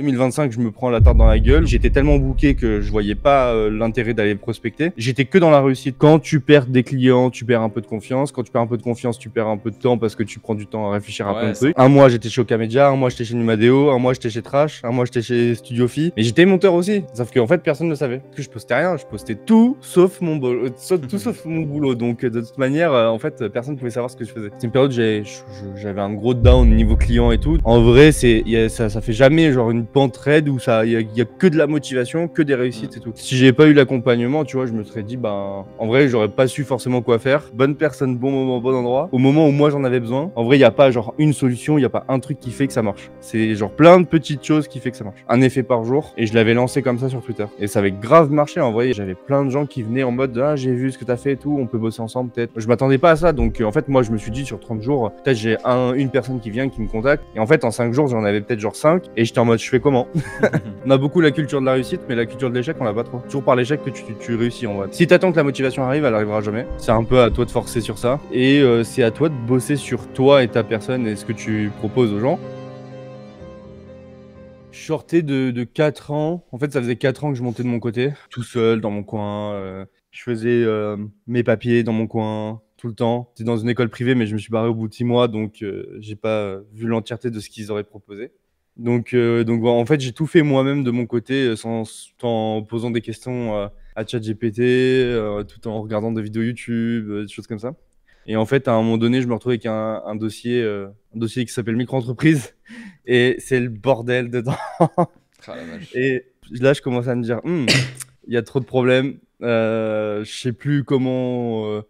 2025, je me prends la tarte dans la gueule. J'étais tellement booké que je voyais pas l'intérêt d'aller prospecter. J'étais que dans la réussite. Quand tu perds des clients, tu perds un peu de confiance. Quand tu perds un peu de confiance, tu perds un peu de temps parce que tu prends du temps à réfléchir à plein de trucs. Un mois, j'étais chez Okamedia, un mois, j'étais chez Numadeo, un mois, j'étais chez Trash, un mois, j'étais chez Studio Phi. Mais j'étais monteur aussi. Sauf qu'en fait, personne ne le savait. Parce que je postais rien. Je postais tout sauf mon boulot. Tout sauf mon boulot. Donc, de toute manière, en fait, personne ne pouvait savoir ce que je faisais. C'est une période où j'avais un gros down niveau client et tout. En vrai, ça fait jamais genre une pente raide où il y a que de la motivation, que des réussites et tout. Si j'avais pas eu l'accompagnement, tu vois, je me serais dit, ben, en vrai, j'aurais pas su forcément quoi faire. Bonne personne, bon moment, bon endroit. Au moment où moi j'en avais besoin. En vrai, il y a pas genre une solution, il y a pas un truc qui fait que ça marche. C'est genre plein de petites choses qui fait que ça marche. Un effet par jour. Et je l'avais lancé comme ça sur Twitter. Et ça avait grave marché. En vrai, j'avais plein de gens qui venaient en mode, ah, j'ai vu ce que t'as fait et tout, on peut bosser ensemble peut-être. Je m'attendais pas à ça. Donc, en fait, moi, je me suis dit sur 30 jours, peut-être j'ai une personne qui vient, qui me contacte. Et en fait, en 5 jours, j'en avais peut-être genre 5. Et j'étais en mode, je fais comment? On a beaucoup la culture de la réussite, mais la culture de l'échec, on l'a pas trop. Toujours par l'échec que tu réussis en vrai. Si t'attends que la motivation arrive, elle arrivera jamais. C'est un peu à toi de forcer sur ça. Et c'est à toi de bosser sur toi et ta personne et ce que tu proposes aux gens. Je sortais de 4 ans. En fait, ça faisait 4 ans que je montais de mon côté, tout seul, dans mon coin. Je faisais mes papiers dans mon coin, tout le temps. C'était dans une école privée, mais je me suis barré au bout de 6 mois, donc j'ai pas vu l'entièreté de ce qu'ils auraient proposé. Donc voilà, en fait, j'ai tout fait moi-même de mon côté, en posant des questions à ChatGPT, tout en regardant des vidéos YouTube, des choses comme ça. Et en fait, à un moment donné, je me retrouve avec un dossier qui s'appelle micro-entreprise, et c'est le bordel dedans. Ah la vache. Et là, je commence à me dire, il y a trop de problèmes. Je sais plus comment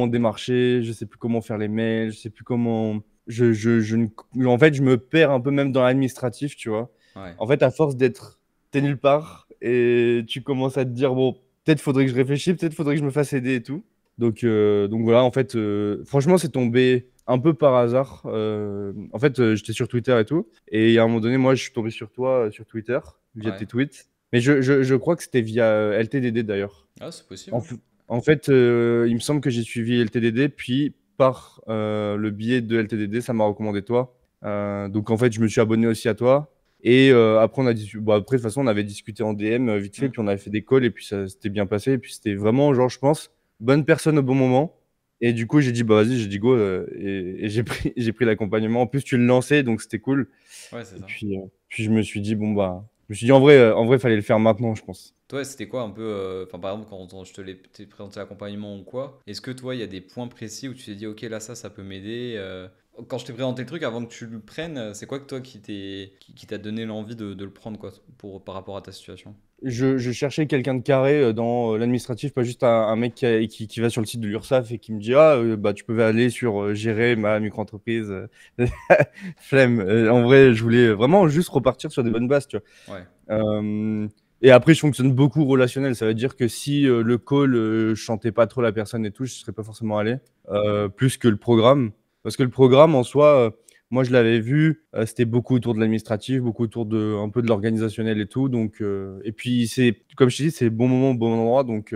démarcher, je sais plus comment faire les mails, je sais plus comment. En fait, je me perds un peu même dans l'administratif, tu vois. Ouais. En fait, à force t'es nulle part et tu commences à te dire, bon, peut-être faudrait que je réfléchisse, peut-être faudrait que je me fasse aider et tout. Donc voilà, en fait, franchement, c'est tombé un peu par hasard. En fait, j'étais sur Twitter et tout. Et à un moment donné, moi, je suis tombé sur toi sur Twitter, via Ouais. tes tweets. Mais je crois que c'était via LTDD d'ailleurs. Ah, c'est possible, En, hein. f- En fait, il me semble que j'ai suivi LTDD, puis par le biais de LTDD, ça m'a recommandé toi. Donc en fait, je me suis abonné aussi à toi. Et après, bon, après, de toute façon, on avait discuté en DM vite fait, Hmm. puis on avait fait des calls, et puis ça s'était bien passé. Et puis c'était vraiment, genre, je pense, bonne personne au bon moment. Et du coup, j'ai dit, bah vas-y, j'ai dit go, et j'ai pris l'accompagnement. En plus, tu le lançais, donc c'était cool. Ouais, c'est Et ça. puis je me suis dit, bon, bah, je me suis dit, en vrai, fallait le faire maintenant, je pense. Toi, c'était quoi un peu, enfin par exemple quand je t'ai présenté l'accompagnement ou quoi, est-ce que toi il y a des points précis où tu t'es dit ok là ça peut m'aider quand je t'ai présenté le truc avant que tu le prennes, c'est quoi que toi qui t'a donné l'envie de le prendre quoi par rapport à ta situation? Je cherchais quelqu'un de carré dans l'administratif, pas juste un mec qui va sur le site de l'URSSAF et qui me dit ah bah tu peux aller sur gérer ma micro-entreprise. Flemme. En vrai, je voulais vraiment juste repartir sur des bonnes bases, tu Ouais, vois. Et après, je fonctionne beaucoup relationnel. Ça veut dire que si le call, je chantais pas trop la personne et tout, je serais pas forcément allé. Plus que le programme. Parce que le programme en soi, moi je l'avais vu, c'était beaucoup autour de l'administratif, beaucoup autour de un peu de l'organisationnel et tout. Donc, et puis c'est, comme je t'ai dit, c'est bon moment, bon endroit. Donc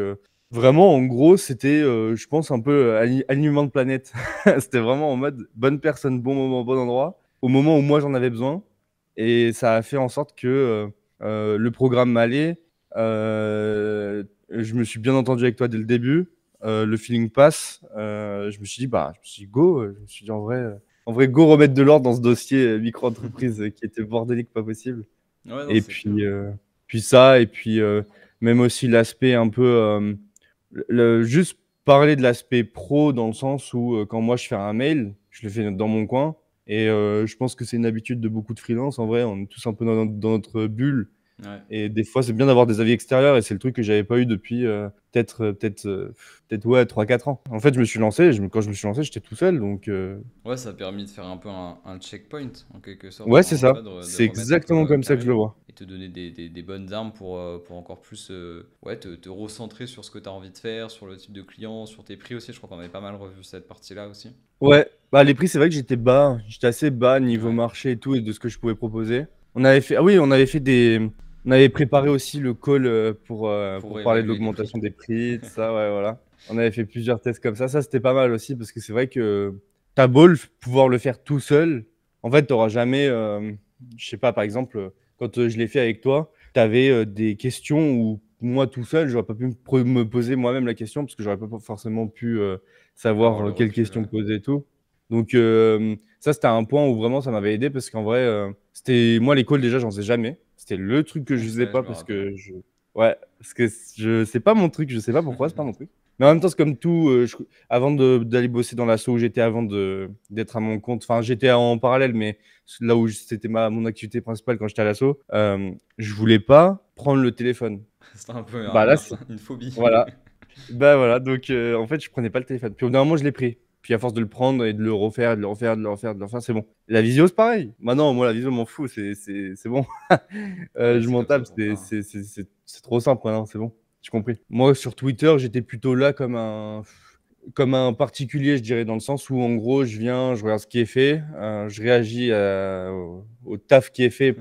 vraiment, en gros, c'était, je pense, un peu alignement de planète. C'était vraiment en mode bonne personne, bon moment, bon endroit, au moment où moi j'en avais besoin. Et ça a fait en sorte que le programme m'allait. Je me suis bien entendu avec toi dès le début. Le feeling passe. Je me suis dit, bah, je me suis dit, go. Je me suis dit, en vrai, go remettre de l'ordre dans ce dossier micro-entreprise qui était bordélique, pas possible. ouais, non Et c'est clair. puis ça, et puis même aussi l'aspect un peu, juste parler de l'aspect pro dans le sens où quand moi je fais un mail, je le fais dans mon coin. Et je pense que c'est une habitude de beaucoup de freelance. En vrai, on est tous un peu dans notre bulle. Ouais. Et des fois, c'est bien d'avoir des avis extérieurs. Et c'est le truc que j'avais pas eu depuis peut-être ouais, 3 4 ans. En fait, je me suis lancé. Quand je me suis lancé, j'étais tout seul. Donc, Ouais, ça a permis de faire un peu un checkpoint en quelque sorte, ouais, c'est enfin, tu ça. vois, de C'est remettre un peu exactement comme ça que je carré le vois. et te donner des bonnes armes pour encore plus ouais, te recentrer sur ce que tu as envie de faire, sur le type de client, sur tes prix aussi. Je crois qu'on avait pas mal revu cette partie-là aussi. Ouais, bah les prix, c'est vrai que j'étais bas, j'étais assez bas niveau Ouais, marché et tout et de ce que je pouvais proposer. On avait préparé aussi le call pour pour parler de évaluer les prix. l'augmentation des prix, tout ça, ouais, voilà. On avait fait plusieurs tests comme ça c'était pas mal aussi parce que c'est vrai que t'as beau pouvoir le faire tout seul, en fait, t'auras jamais, je sais pas, par exemple, quand je l'ai fait avec toi, tu avais des questions où moi tout seul, j'aurais pas pu me poser moi-même la question parce que j'aurais pas forcément pu Avoir savoir le quelles recul, questions poser et tout. Donc ça, c'était un point où vraiment ça m'avait aidé parce qu'en vrai, c'était moi les calls déjà, j'en faisais jamais. C'était le truc que je faisais Ouais, je pas me parce rappelle. que ouais, parce que je c'est pas mon truc, je sais pas pourquoi, c'est pas mon truc. Mais en même temps, c'est comme tout, avant d'aller bosser dans l'asso où j'étais avant d'être à mon compte, enfin j'étais en parallèle, mais là où c'était mon activité principale quand j'étais à l'asso, je voulais pas prendre le téléphone. C'est un peu Bah là, c'est une phobie. voilà. Bah voilà, donc en fait, je prenais pas le téléphone. Puis au bout d'un moment, je l'ai pris. Puis à force de le prendre et de le refaire, de le refaire, de le refaire, de le refaire, c'est bon. La visio, c'est pareil. Maintenant, moi, la visio, m'en fous, c'est bon. Ouais, Je c'est m'en comme ça tape, pour faire. c'est trop simple maintenant, c'est bon. J'ai compris. Moi, sur Twitter, j'étais plutôt là comme un particulier, je dirais, dans le sens où, en gros, je viens, je regarde ce qui est fait, je réagis au taf qui est fait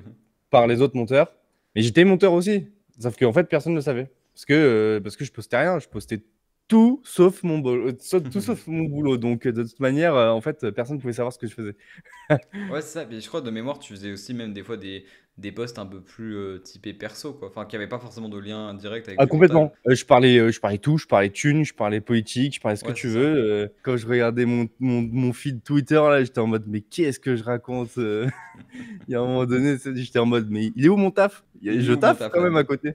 par les autres monteurs. Mais j'étais monteur aussi. Sauf qu'en fait, personne ne le savait. Parce que je postais rien. Je postais tout sauf mon boulot. Tout sauf mon boulot. Donc, de toute manière, en fait, personne ne pouvait savoir ce que je faisais. Ouais, c'est ça. Mais je crois de mémoire, tu faisais aussi même des fois des posts un peu plus typés perso, quoi. Enfin, qui n'avaient pas forcément de lien direct avec Ah, du mental. complètement. Je parlais tout. Je parlais thunes, je parlais politique, je parlais ce que Ouais, tu c'est ça. veux. Quand je regardais mon feed Twitter, là, j'étais en mode, mais qu'est-ce que je raconte Il y a un moment donné, j'étais en mode, mais il est où mon taf Il est Je où mon taffe taf quand même à là-dedans? côté.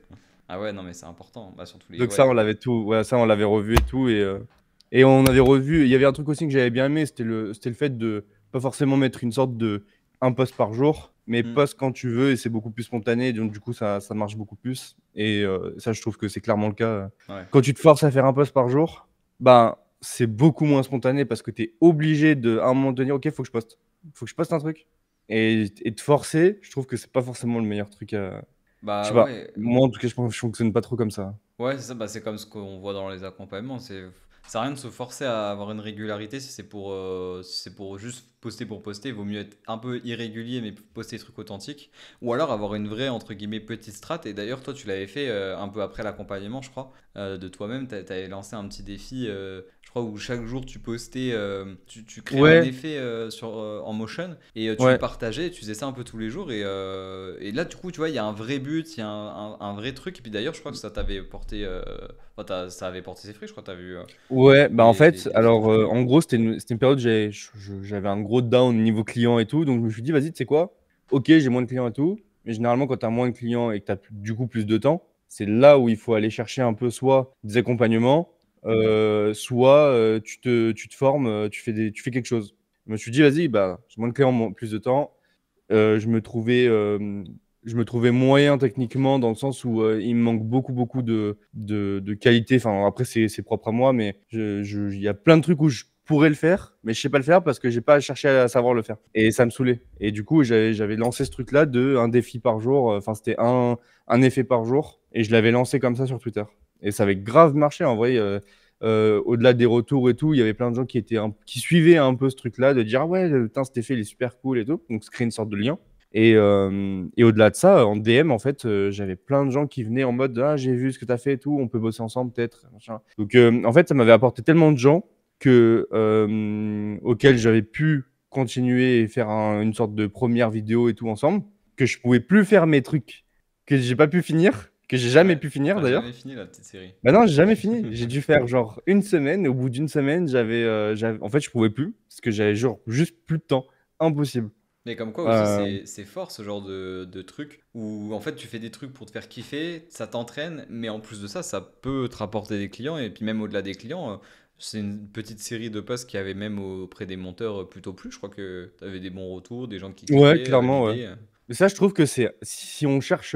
Ah ouais, non, mais c'est important. Bah, surtout les. Donc ça, Ouais. on l'avait tout, ouais, ça, on l'avait revu et tout. Et on avait revu. Il y avait un truc aussi que j'avais bien aimé, c'était le fait de pas forcément mettre une sorte de un post par jour, mais Hmm. post quand tu veux et c'est beaucoup plus spontané. Donc du coup, ça marche beaucoup plus. Et ça, je trouve que c'est clairement le cas. Ouais. Quand tu te forces à faire un post par jour, ben c'est beaucoup moins spontané parce que tu es obligé de, à un moment donné, ok, faut que je poste. Faut que je poste un truc. Et te forcer, je trouve que c'est pas forcément le meilleur truc à. Je sais Bah pas. ouais. Moi, en tout cas, je pense que je fonctionne pas trop comme ça. Ouais, c'est ça, bah, c'est comme ce qu'on voit dans les accompagnements. Ça sert à rien de se forcer à avoir une régularité si c'est pour juste poster pour poster. Il vaut mieux être un peu irrégulier mais poster des trucs authentiques. Ou alors avoir une vraie, entre guillemets, petite strat. Et d'ailleurs, toi, tu l'avais fait un peu après l'accompagnement, je crois, de toi-même. T'avais lancé un petit défi, je crois, où chaque jour tu postais, tu créais un Ouais, effet en motion et tu le ouais. partageais. Tu faisais ça un peu tous les jours. Et là, du coup, tu vois, il y a un vrai but, il y a un vrai truc. Et puis d'ailleurs, je crois que ça t'avait porté, enfin, ça avait porté ses fruits. Je crois que tu as vu Ouais, bah en fait, les défis que alors tu faisais. en gros, c'était une période où j'avais un gros down niveau client et tout. Donc je me suis dit, vas-y, tu sais quoi? Ok, j'ai moins de clients et tout. Mais généralement, quand tu as moins de clients et que tu as du coup plus de temps, c'est là où il faut aller chercher un peu soit des accompagnements, soit tu te formes, tu fais quelque chose. Je me suis dit, vas-y, bah, j'ai moins de clients, plus de temps. Euh, je me trouvais, euh, je me trouvais moyen techniquement dans le sens où il me manque beaucoup de qualité. Enfin, après, c'est propre à moi, mais il y a plein de trucs où je pourrais le faire, mais je sais pas le faire parce que j'ai pas cherché à savoir le faire. Et ça me saoulait. Et du coup, j'avais lancé ce truc-là de un défi par jour. Enfin, c'était un effet par jour. Et je l'avais lancé comme ça sur Twitter. Et ça avait grave marché en vrai. Au-delà des retours et tout, il y avait plein de gens qui suivaient un peu ce truc-là, de dire ah ouais, putain, cet effet il est super cool et tout. Donc, se créer une sorte de lien. Et au-delà de ça, en DM, en fait, j'avais plein de gens qui venaient en mode ah, j'ai vu ce que tu as fait et tout, on peut bosser ensemble peut-être. Machin. Donc, en fait, ça m'avait apporté tellement de gens auxquels j'avais pu continuer et faire une sorte de première vidéo et tout ensemble, que je pouvais plus faire mes trucs que j'ai pas pu finir, que j'ai jamais Ouais, pu finir t'as jamais d'ailleurs. fini la petite série. Bah non, j'ai jamais fini. J'ai dû faire genre une semaine. Et au bout d'une semaine, en fait, je pouvais plus parce que j'avais genre juste plus de temps. Impossible. Mais comme quoi aussi, Euh, c'est fort ce genre de truc où en fait tu fais des trucs pour te faire kiffer, ça t'entraîne, mais en plus de ça, ça peut te rapporter des clients. Et puis même au-delà des clients, c'est une petite série de posts qui avait même auprès des monteurs plutôt plu. Je crois que tu avais des bons retours, des gens qui Ouais, kiffaient clairement, ouais. l'idée. Mais ça, je trouve que si on cherche,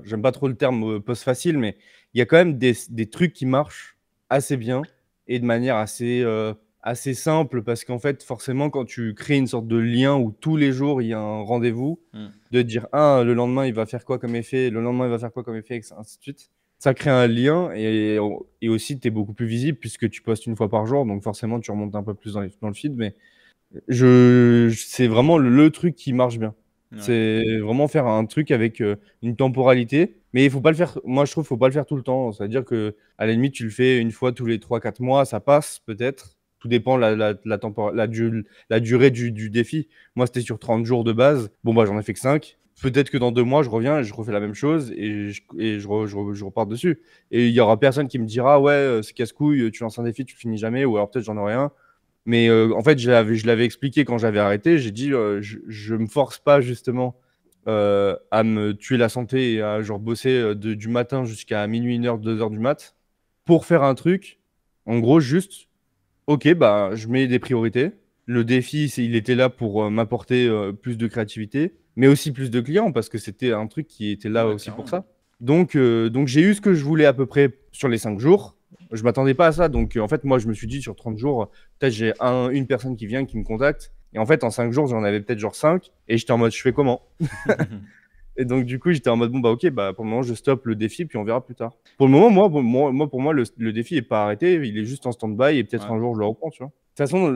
j'aime pas trop le terme post facile, mais il y a quand même des trucs qui marchent assez bien et de manière assez simple parce qu'en fait, forcément, quand tu crées une sorte de lien où tous les jours il y a un rendez-vous, Hmm. de dire ah, le lendemain il va faire quoi comme effet, le lendemain il va faire quoi comme effet, et ainsi de suite. Ça crée un lien et aussi tu es beaucoup plus visible puisque tu postes une fois par jour, donc forcément tu remontes un peu plus dans le feed, mais c'est vraiment le truc qui marche bien. Ouais. C'est vraiment faire un truc avec une temporalité, mais il faut pas le faire. Moi, je trouve qu'il faut pas le faire tout le temps. C'est-à-dire que à la limite, tu le fais une fois tous les 3 4 mois, ça passe peut-être. Tout dépend la durée du défi. Moi, c'était sur 30 jours de base. Bon, bah, j'en ai fait que 5. peut-être que dans 2 mois, je reviens et je refais la même chose et je repars dessus. Et il y aura personne qui me dira: «Ouais, c'est casse-couille, tu lances un défi, tu le finis jamais» ou alors peut-être j'en aurai un. Mais en fait, je l'avais expliqué quand j'avais arrêté. J'ai dit, je me force pas justement, à me tuer la santé et à genre bosser, du matin jusqu'à minuit, 1 heure, 2 heures du mat pour faire un truc. En gros, juste, OK, bah, je mets des priorités. Le défi, il était là pour, m'apporter, plus de créativité, mais aussi plus de clients parce que c'était un truc qui était là Ouais, aussi pour clairement. ça. Donc j'ai eu ce que je voulais à peu près sur les 5 jours. Je m'attendais pas à ça, donc en fait, moi, je me suis dit sur 30 jours, peut-être j'ai une personne qui vient, qui me contacte et en fait, en 5 jours, j'en avais peut-être genre 5 et j'étais en mode: «Je fais comment?» Et donc du coup, j'étais en mode: «Bon, bah, OK, bah, pour le moment, je stoppe le défi puis on verra plus tard». Pour le moment, pour moi, le défi est pas arrêté, il est juste en stand-by et peut-être Ouais. un jour je le reprends, tu vois? De toute façon,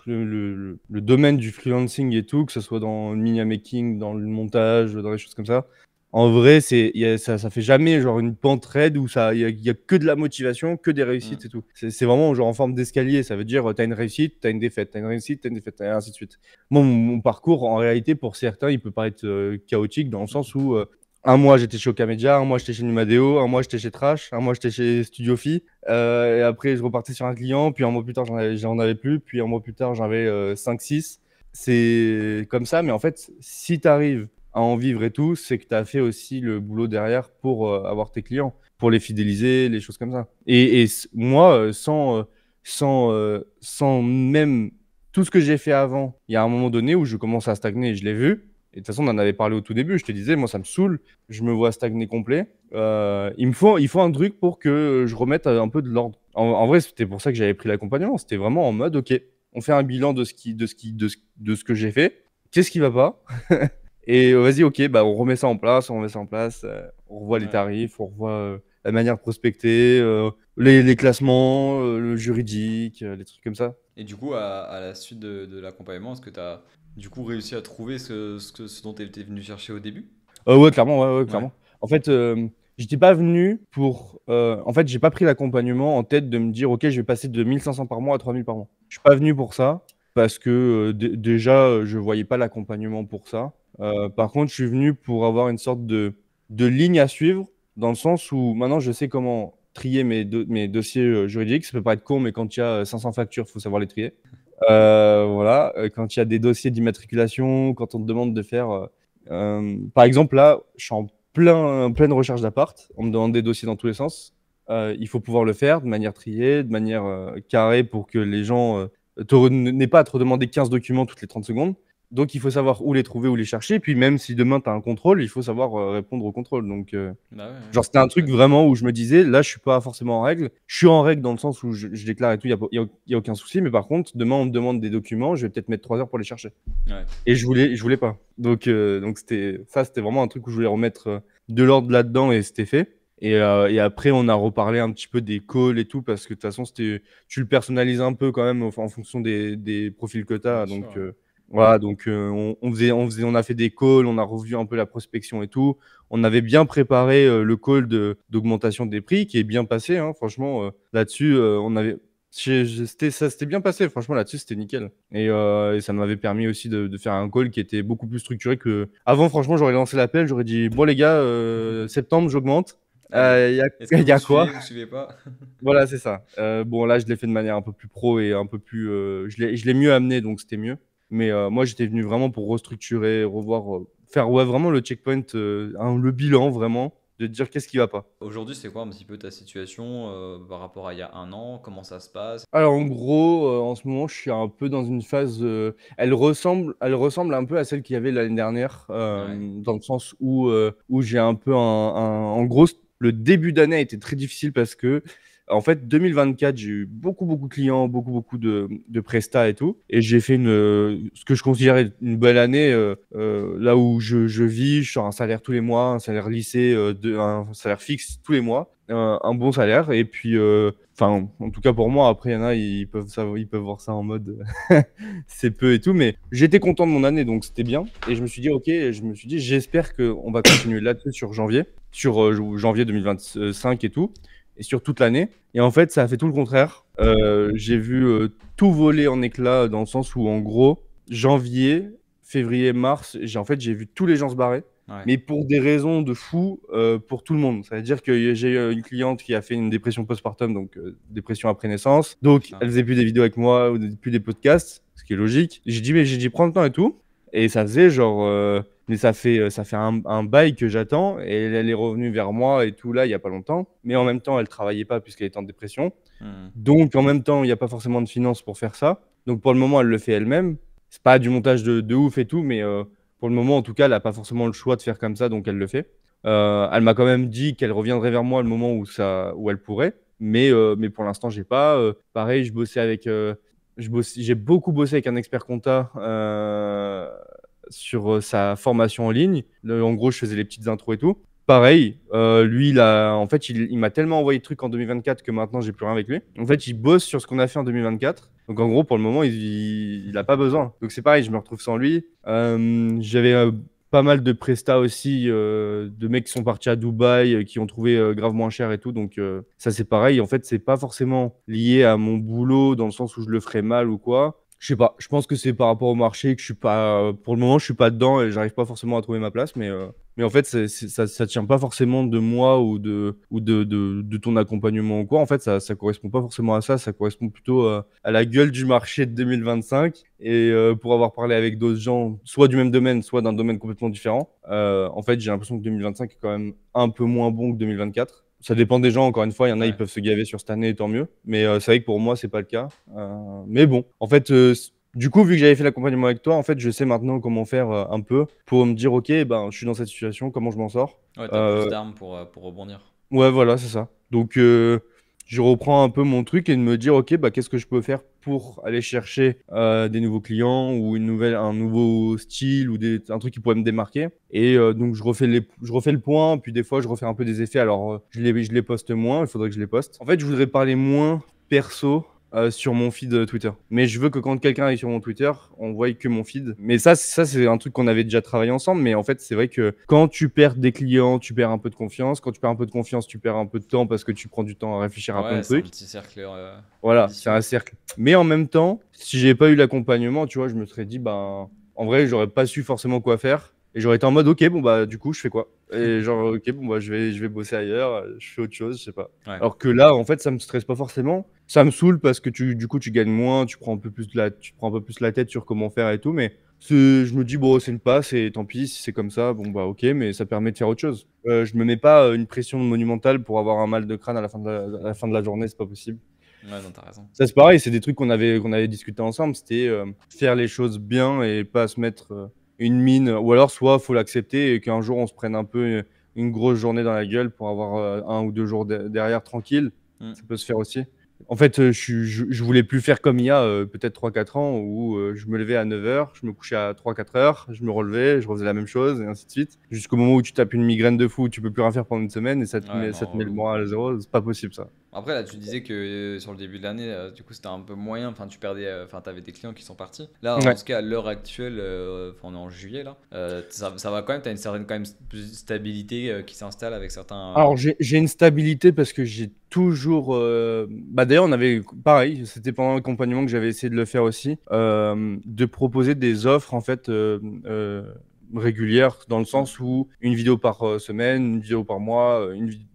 le domaine du freelancing et tout, que ce soit dans le media making, dans le montage, dans les choses comme ça, en vrai, ça fait jamais genre une pente raide où il y a que de la motivation, que des Mmh. réussites et tout. C'est vraiment genre en forme d'escalier. Ça veut dire, tu as une réussite, tu as une défaite, tu as une réussite, tu as une défaite et ainsi de suite. Mon parcours, en réalité, pour certains, il peut paraître, chaotique dans le sens où, un mois j'étais chez Okamedia, un mois j'étais chez Numadeo, un mois j'étais chez Trash, un mois j'étais chez Studio Phi, et après je repartais sur un client, puis un mois plus tard j'en avais plus, puis un mois plus tard j'en avais, 5-6. C'est comme ça, mais en fait, si tu arrives à en vivre et tout, c'est que tu as fait aussi le boulot derrière pour, avoir tes clients, pour les fidéliser, les choses comme ça. Et moi, sans même tout ce que j'ai fait avant, il y a un moment donné où je commence à stagner, je l'ai vu. Et de toute façon, on en avait parlé au tout début. Je te disais, moi, ça me saoule. Je me vois stagner complet. Il faut un truc pour que je remette un peu de l'ordre. En vrai, c'était pour ça que j'avais pris l'accompagnement. C'était vraiment en mode, OK, on fait un bilan de ce que j'ai fait. Qu'est-ce qui va pas? Et vas-y, OK, bah, on remet ça en place, on remet ça en place. On revoit les Ouais. tarifs, on revoit la manière de prospecter, les classements, le juridique, les trucs comme ça. Et du coup, à la suite de l'accompagnement, est-ce que tu as du coup réussi à trouver ce dont tu étais venu chercher au début? Ouais, clairement, ouais, ouais, Ouais. clairement. En fait, j'étais pas venu pour, en fait, j'ai pas pris l'accompagnement en tête de me dire: «OK, je vais passer de 1 500 par mois à 3 000 par mois». Je suis pas venu pour ça parce que, déjà, je voyais pas l'accompagnement pour ça. Par contre, je suis venu pour avoir une sorte de ligne à suivre dans le sens où maintenant je sais comment trier mes dossiers, juridiques. Ça peut paraître con, mais quand il y a, 500 factures, faut savoir les trier. Voilà, quand il y a des dossiers d'immatriculation, quand on te demande de faire, par exemple, là, je suis en pleine recherche d'appart. On me demande des dossiers dans tous les sens. Il faut pouvoir le faire de manière triée, de manière, carrée pour que les gens, n'aient pas à te redemander 15 documents toutes les 30 secondes. Donc il faut savoir où les trouver, où les chercher. Puis même si demain tu as un contrôle, il faut savoir, répondre au contrôle. Donc Bah ouais, ouais. genre, c'était un truc Ouais. vraiment où je me disais: «Là, je suis pas forcément en règle». Je suis en règle dans le sens où je déclare et tout, il y a aucun souci. Mais par contre, demain, on me demande des documents, je vais peut-être mettre 3 heures pour les chercher. Ouais. Et je voulais pas. Donc c'était vraiment un truc où je voulais remettre, de l'ordre là-dedans et c'était fait. Et après on a reparlé un petit peu des calls et tout parce que de toute façon tu le personnalises un peu quand même en fonction des profils que tu Bien as sûr, donc ouais. voilà donc on a fait des calls, on a revu un peu la prospection et tout. On avait bien préparé, le call d'augmentation des prix qui est bien passé, hein, franchement, là-dessus, on avait ça s'était bien passé, franchement là-dessus c'était nickel et ça m'avait permis aussi de faire un call qui était beaucoup plus structuré qu'avant. Franchement, j'aurais lancé l'appel, j'aurais dit: «Bon les gars, septembre j'augmente, Allez. il y a Est-ce que il y vous a quoi?» suivez, vous suivez pas? Voilà, c'est ça. Bon là, je l'ai fait de manière un peu plus pro et un peu plus, je l'ai mieux amené donc c'était mieux. Mais moi j'étais venu vraiment pour restructurer, revoir, faire ouais vraiment le checkpoint, le bilan vraiment, de dire qu'est-ce qui va pas. Aujourd'hui, c'est quoi un petit peu ta situation par rapport à il y a un an? Comment ça se passe? Alors en gros, en ce moment, je suis un peu dans une phase, elle ressemble un peu à celle qu'il y avait l'année dernière, Ouais. dans le sens où j'ai un peu en gros, le début d'année a été très difficile parce que en fait 2024, j'ai eu beaucoup, beaucoup de clients, beaucoup, beaucoup de prestats et tout et j'ai fait ce que je considérais une belle année, là où je vis, je sors un salaire tous les mois, un salaire lissé, un salaire fixe tous les mois, un bon salaire et puis, enfin, en tout cas pour moi, après il y en a, ils peuvent voir ça en mode, c'est peu et tout, mais j'étais content de mon année, donc c'était bien et je me suis dit: «OK», je me suis dit: «J'espère qu'on va continuer là-dessus sur janvier, sur, janvier 2025 et tout et sur toute l'année» et en fait, ça a fait tout le contraire. J'ai vu, tout voler en éclats dans le sens où en gros, janvier, février, mars, j'ai vu tous les gens se barrer. Ouais. Mais pour des raisons de fou, pour tout le monde. Ça veut dire que j'ai une cliente qui a fait une dépression postpartum, donc dépression après naissance. Donc, Putain. elle faisait plus des vidéos avec moi ou plus des podcasts, ce qui est logique. J'ai dit, prends le temps et tout. Et ça faisait genre. Mais ça fait un bail que j'attends. Et elle est revenue vers moi et tout là, il y a pas longtemps. Mais en même temps, elle travaillait pas puisqu'elle était en dépression. Hmm. Donc, en même temps, il n'y a pas forcément de finances pour faire ça. Donc, pour le moment, elle le fait elle-même. C'est pas du montage de ouf et tout, mais pour le moment, en tout cas, elle n'a pas forcément le choix de faire comme ça, donc elle le fait. Elle m'a quand même dit qu'elle reviendrait vers moi le moment où elle pourrait, mais pour l'instant, j'ai pas. Pareil, j'ai beaucoup bossé avec un expert compta sur sa formation en ligne. En gros, je faisais les petites intros et tout. Pareil, lui, en fait, il m'a tellement envoyé de trucs en 2024 que maintenant, j'ai plus rien avec lui. En fait, il bosse sur ce qu'on a fait en 2024. Donc, en gros, pour le moment, il a pas besoin. Donc, c'est pareil, je me retrouve sans lui. J'avais pas mal de prestats aussi, de mecs qui sont partis à Dubaï, qui ont trouvé grave moins cher et tout. Donc, ça, c'est pareil. En fait, c'est pas forcément lié à mon boulot dans le sens où je le ferais mal ou quoi. Je sais pas, je pense que c'est par rapport au marché que je suis pas. Pour le moment, je suis pas dedans et j'arrive pas forcément à trouver ma place, mais en fait, ça tient pas forcément de moi ou de ton accompagnement ou quoi. En fait, ça correspond pas forcément à ça. Ça correspond plutôt à la gueule du marché de 2025. Et pour avoir parlé avec d'autres gens, soit du même domaine, soit d'un domaine complètement différent, en fait, j'ai l'impression que 2025 est quand même un peu moins bon que 2024. Ça dépend des gens, encore une fois, il y en a, ils Ouais. peuvent se gaver sur cette année, tant mieux. Mais c'est vrai que pour moi, c'est pas le cas. Mais bon, en fait, du coup, vu que j'avais fait l'accompagnement avec toi, en fait, je sais maintenant comment faire un peu pour me dire, ok, ben, je suis dans cette situation, comment je m'en sors. Ouais, t'as plus Euh, d'armes pour rebondir. ouais, voilà, c'est ça. Donc, je reprends un peu mon truc et de me dire, ok, bah, qu'est-ce que je peux faire pour aller chercher des nouveaux clients ou un nouveau style ou un truc qui pourrait me démarquer. Et donc, je refais le point, puis des fois, je refais un peu des effets. Alors, je les poste moins, il faudrait que je les poste. En fait, je voudrais parler moins perso sur mon feed Twitter. Mais je veux que quand quelqu'un est sur mon Twitter, on voit que mon feed. Mais ça c'est un truc qu'on avait déjà travaillé ensemble. Mais en fait, c'est vrai que quand tu perds des clients, tu perds un peu de confiance. Quand tu perds un peu de confiance, tu perds un peu de temps parce que tu prends du temps à réfléchir à plein Ouais, de c'est un trucs. petit cercle Voilà, c'est vicieux. un cercle. Mais en même temps, si j'ai pas eu l'accompagnement, tu vois, je me serais dit, ben, en vrai, j'aurais pas su forcément quoi faire. Et j'aurais été en mode, ok, bon, bah, du coup, je fais quoi? Et genre, ok, bon, bah, je vais bosser ailleurs, je fais autre chose, je sais pas. Ouais. Alors que là, en fait, ça me stresse pas forcément. Ça me saoule parce que du coup, tu gagnes moins, tu prends un peu plus la tête sur comment faire et tout. Mais je me dis, bon, c'est une passe et tant pis, si c'est comme ça, bon, bah, ok, mais ça permet de faire autre chose. Je me mets pas une pression monumentale pour avoir un mal de crâne à la fin de la journée, c'est pas possible. Ouais, non, t'as raison. Ça, c'est pareil, c'est des trucs qu'on avait discuté ensemble. C'était faire les choses bien et pas se mettre une mine. Ou alors, soit faut l'accepter et qu'un jour, on se prenne un peu une grosse journée dans la gueule pour avoir 1 ou 2 jours derrière tranquille. Hmm. Ça peut se faire aussi. En fait, je voulais plus faire comme il y a peut-être 3 4 ans où je me levais à 9 h, je me couchais à 3 4 heures, je me relevais, je refaisais la même chose et ainsi de suite. Jusqu'au moment où tu tapes une migraine de fou, tu peux plus rien faire pendant une semaine et Ouais, ça te non, met le relou. moral à zéro. C'est pas possible ça. Après, là, tu disais que sur le début de l'année, du coup, c'était un peu moyen. Enfin, tu perdais. Enfin, t'avais des clients qui sont partis. Là, en Ouais. tout cas, à l'heure actuelle, enfin, on est en juillet, là. Ça va quand même. T'as une certaine quand même stabilité qui s'installe avec certains. Alors, j'ai une stabilité parce que j'ai toujours. Bah, d'ailleurs, on avait. Pareil, c'était pendant l'accompagnement que j'avais essayé de le faire aussi. De proposer des offres, en fait, régulières, dans le Hmm. sens où une vidéo par semaine, une vidéo par mois,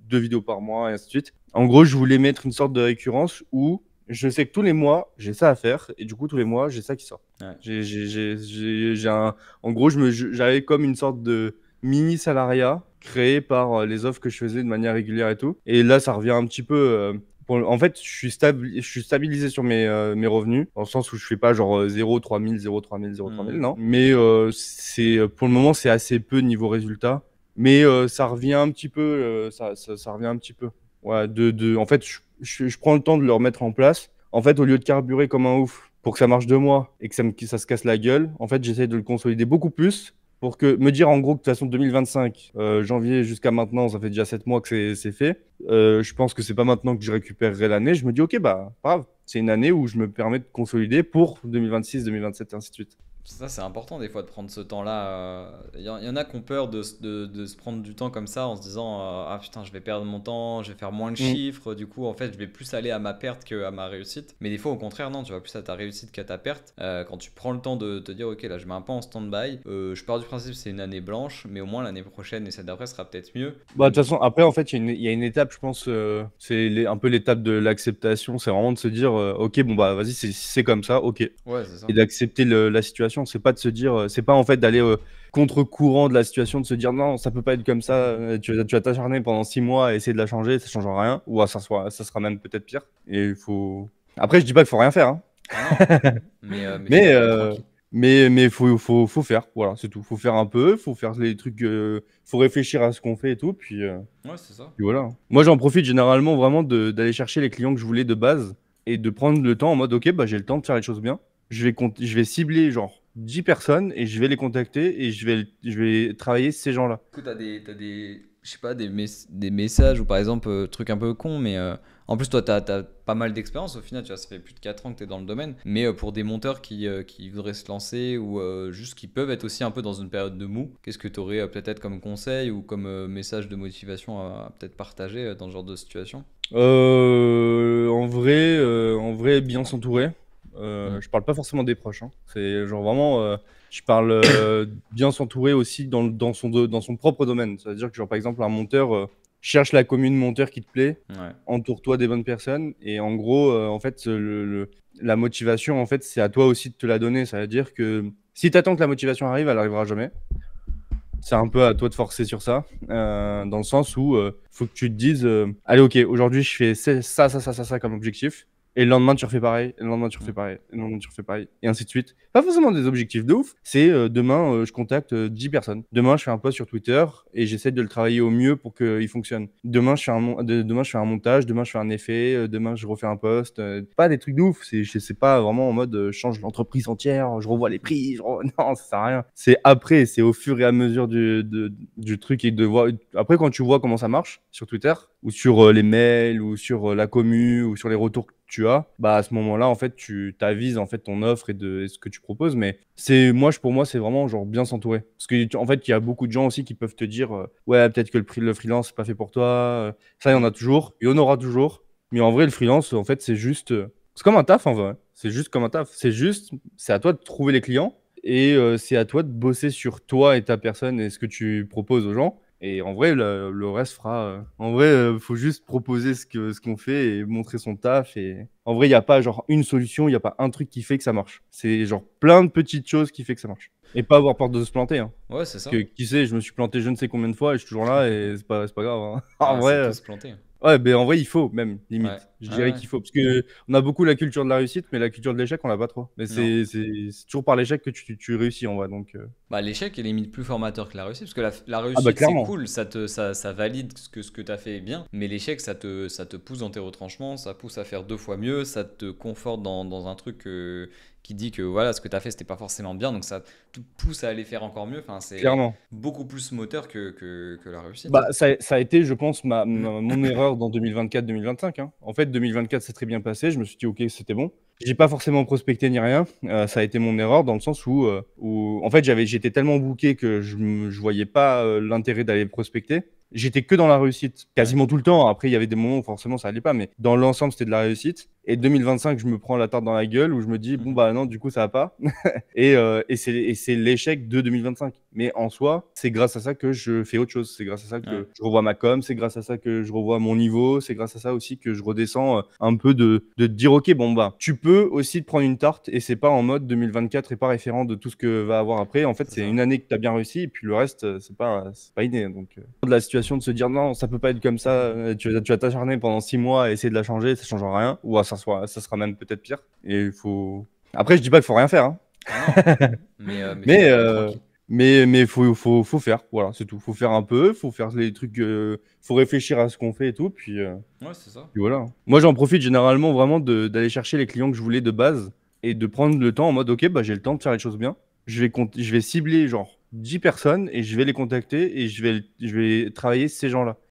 2 vidéos par mois, et ainsi de suite. En gros, je voulais mettre une sorte de récurrence où je sais que tous les mois, j'ai ça à faire. Et du coup, tous les mois, j'ai ça qui sort. Ouais. J'ai en gros, j'avais comme une sorte de mini salariat créé par les offres que je faisais de manière régulière et tout. Et là, ça revient un petit peu. En fait, je suis stabilisé sur mes revenus, dans le sens où je fais pas genre 0, 3000, 0, 3000, 0, 3000, Hmm. non. Mais pour le moment, c'est assez peu niveau résultat. Mais ça revient un petit peu. Ça revient un petit peu. Ouais, en fait, je prends le temps de le remettre en place. En fait, au lieu de carburer comme un ouf pour que ça marche 2 mois et que ça se casse la gueule, en fait, j'essaie de le consolider beaucoup plus pour me dire en gros que de toute façon 2025, janvier jusqu'à maintenant, ça fait déjà 7 mois que c'est fait. Je pense que c'est pas maintenant que je récupérerai l'année. Je me dis, ok, bah, pas grave, c'est une année où je me permets de consolider pour 2026, 2027 et ainsi de suite. Ça, c'est important des fois de prendre ce temps-là. Y en a qui ont peur de se prendre du temps comme ça en se disant ah putain, je vais perdre mon temps, je vais faire moins de Mm. chiffres. Du coup, en fait, je vais plus aller à ma perte qu'à ma réussite. Mais des fois, au contraire, non, tu vas plus à ta réussite qu'à ta perte. Quand tu prends le temps de te dire ok, là, je mets un peu en stand-by. Je pars du principe que c'est une année blanche, mais au moins l'année prochaine et celle d'après sera peut-être mieux. Bah, de toute façon, après, en fait, il y a une étape, je pense, c'est un peu l'étape de l'acceptation. C'est vraiment de se dire, ok, bon, bah, vas-y, c'est comme ça, ok. Ouais, c'est ça. Et d'accepter la situation. C'est pas de se dire, c'est pas en fait d'aller contre-courant de la situation, de se dire non, ça peut pas être comme ça, tu vas t'acharner pendant 6 mois à essayer de la changer, ça changera rien, ou ça sera même peut-être pire. Et il faut. Après, je dis pas qu'il faut rien faire, hein. Ah non, mais Mais, faire tranquille. mais faut faire, voilà, c'est tout. Faut faire un peu, faut faire les trucs, faut réfléchir à ce qu'on fait et tout, Ouais, c'est ça. puis voilà. Moi, j'en profite généralement vraiment d'aller chercher les clients que je voulais de base et de prendre le temps en mode, ok, bah, j'ai le temps de faire les choses bien. Je vais cibler genre 10 personnes et je vais les contacter et je vais travailler ces gens-là. Du coup, t'as des, je sais pas, des messages ou par exemple, truc un peu con, mais en plus, toi, t'as pas mal d'expérience au final, tu vois, ça fait plus de 4 ans que t'es dans le domaine. Mais pour des monteurs qui voudraient se lancer ou juste qui peuvent être aussi un peu dans une période de mou, qu'est-ce que t'aurais peut-être comme conseil ou comme message de motivation à peut-être partager dans ce genre de situation? En vrai, bien s'entourer. Hmm. Je parle pas forcément des proches, hein. C'est genre vraiment, je parle bien s'entourer aussi dans son propre domaine. C'est-à-dire que, genre, par exemple, un monteur, cherche la commune monteur qui te plaît, Ouais. entoure-toi des bonnes personnes. Et en gros, en fait, la motivation, en fait, c'est à toi aussi de te la donner. Ça veut dire que si tu attends que la motivation arrive, elle arrivera jamais. C'est un peu à toi de forcer sur ça, dans le sens où faut que tu te dises, allez, ok, aujourd'hui je fais ça comme objectif, et le lendemain tu refais pareil, et le lendemain tu refais Hmm. pareil, et le lendemain tu refais pareil, et ainsi de suite. Pas forcément des objectifs de ouf, c'est demain je contacte 10 personnes. Demain je fais un post sur Twitter et j'essaie de le travailler au mieux pour qu'il fonctionne. Demain je fais un montage, demain je fais un effet, demain je refais un post. Pas des trucs de ouf, c'est pas vraiment en mode change l'entreprise entière, je revois les prix, non, ça sert à rien. C'est après, c'est au fur et à mesure du truc et de voir. Après, quand tu vois comment ça marche sur Twitter, ou sur les mails, ou sur la commu, ou sur les retours que tu as, bah à ce moment-là, en fait, tu t'avises en fait ton offre et ce que tu proposes. Mais pour moi, c'est vraiment genre bien s'entourer. Parce que en fait, il y a beaucoup de gens aussi qui peuvent te dire, ouais, peut-être que le freelance c'est pas fait pour toi. Ça, il y en Hmm. a toujours, il y en aura toujours. Mais en vrai, le freelance, en fait, c'est comme un taf en vrai. C'est juste comme un taf. C'est à toi de trouver les clients. Et c'est à toi de bosser sur toi et ta personne et ce que tu proposes aux gens. Et en vrai, le reste fera. En vrai, faut juste proposer ce qu'on fait et montrer son taf. Et en vrai, il n'y a pas genre une solution, il n'y a pas un truc qui fait que ça marche. C'est genre plein de petites choses qui fait que ça marche. Et pas avoir peur de se planter, hein. Ouais, c'est Parce ça. que qui sait, je me suis planté je ne sais combien de fois et je suis toujours là et c'est pas grave, hein. En Ah, vrai, c'est tous plantés. ouais, mais en vrai, il faut même, Ouais. limite. Je Ouais, dirais ouais. qu'il faut. Parce que on a beaucoup la culture de la réussite, mais la culture de l'échec, on l'a pas trop. Mais Non. c'est toujours par l'échec que tu réussis en vrai. Donc, Bah, l'échec est limite plus formateur que la réussite, parce que la ah bah réussite c'est clairement. cool, ça valide ce que tu as fait est bien, mais l'échec ça te pousse dans tes retranchements, ça pousse à faire 2 fois mieux, ça te conforte dans un truc qui dit que voilà, ce que tu as fait c'était pas forcément bien, donc ça te pousse à aller faire encore mieux, enfin c'est Clairement. beaucoup plus moteur que la réussite, hein. Bah, ça a été, je pense, mon erreur dans 2024-2025, hein. En fait, 2024 s'est très bien passé. Je me suis dit, ok, c'était bon. J'ai pas forcément prospecté ni rien. Ça a été mon erreur dans le sens où en fait, j'étais tellement booké que je voyais pas l'intérêt d'aller prospecter. J'étais que dans la réussite Ouais. quasiment tout le temps. Après, il y avait des moments où forcément ça allait pas, mais dans l'ensemble, c'était de la réussite. Et 2025, je me prends la tarte dans la gueule où je me dis, bon, bah non, du coup, ça va pas. Et c'est l'échec de 2025. Mais en soi, c'est grâce à ça que je fais autre chose. C'est grâce à ça Ouais. que je revois ma com. C'est grâce à ça que je revois mon niveau. C'est grâce à ça aussi que je redescends un peu de te dire, OK, bon, bah, tu peux aussi te prendre une tarte et c'est pas en mode 2024 et pas référent de tout ce que va avoir après. En fait, C'est c'est ça. une année que tu as bien réussi et puis le reste, c'est pas inné. Donc, de la situation de se dire, non, ça peut pas être comme ça. Tu vas t'acharner pendant 6 mois à essayer de la changer. Ça changera rien. Ou ça sera même peut-être pire. Et il faut. Après, je dis pas qu'il faut rien faire, hein. Ah non, mais Mais, faire tranquille. faut faire, voilà, c'est tout. Faut faire un peu, faut faire les trucs, faut réfléchir à ce qu'on fait et tout, Ouais, c'est ça. puis voilà. Moi, j'en profite généralement vraiment d'aller chercher les clients que je voulais de base et de prendre le temps en mode, ok, bah, j'ai le temps de faire les choses bien. Je vais cibler genre 10 personnes et je vais les contacter et je vais travailler ces gens-là.